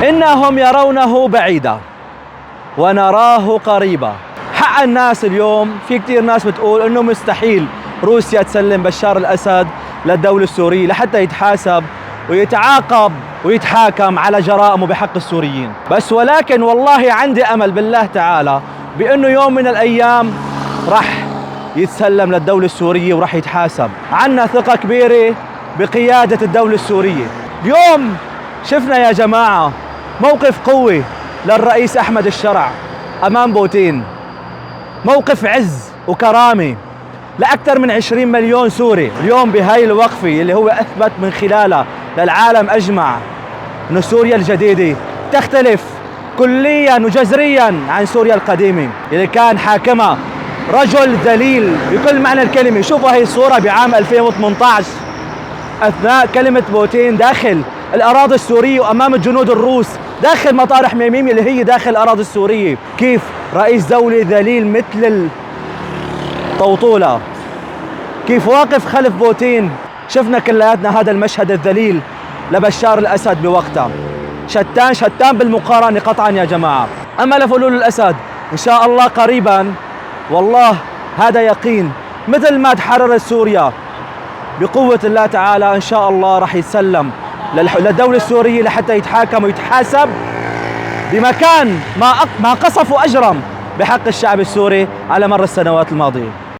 إنهم يرونه بعيدا ونراه قريبا. حق الناس اليوم في كتير ناس بتقول إنه مستحيل روسيا تسلم بشار الأسد للدولة السورية لحتى يتحاسب ويتعاقب ويتحاكم على جرائمه بحق السوريين. بس ولكن والله عندي أمل بالله تعالى بأنه يوم من الأيام رح يتسلم للدولة السورية ورح يتحاسب. عنا ثقة كبيرة بقيادة الدولة السورية. اليوم شفنا يا جماعة موقف قوي للرئيس أحمد الشرع أمام بوتين، موقف عز وكرامة لأكثر من 20 مليون سوري. اليوم بهاي الوقفة اللي هو أثبت من خلالها للعالم أجمع أن سوريا الجديدة تختلف كليا وجذريا عن سوريا القديمة اللي كان حاكمها رجل ذليل بكل معنى الكلمة. شوفوا هاي الصورة بعام 2018 أثناء كلمة بوتين داخل الأراضي السورية وأمام الجنود الروس داخل مطار حميميم اللي هي داخل الأراضي السورية. كيف رئيس دولة ذليل مثل الطوطولة كيف واقف خلف بوتين. شفنا كلياتنا هذا المشهد الذليل لبشار الأسد بوقتها. شتان بالمقارنة قطعا يا جماعة. أما لفلول الأسد إن شاء الله قريبا، والله هذا يقين، مثل ما تحررت سوريا بقوة الله تعالى إن شاء الله رح يتسلم للدولة السورية لحتى يتحاكم ويتحاسب بمكان ما قصف وأجرم بحق الشعب السوري على مر السنوات الماضية.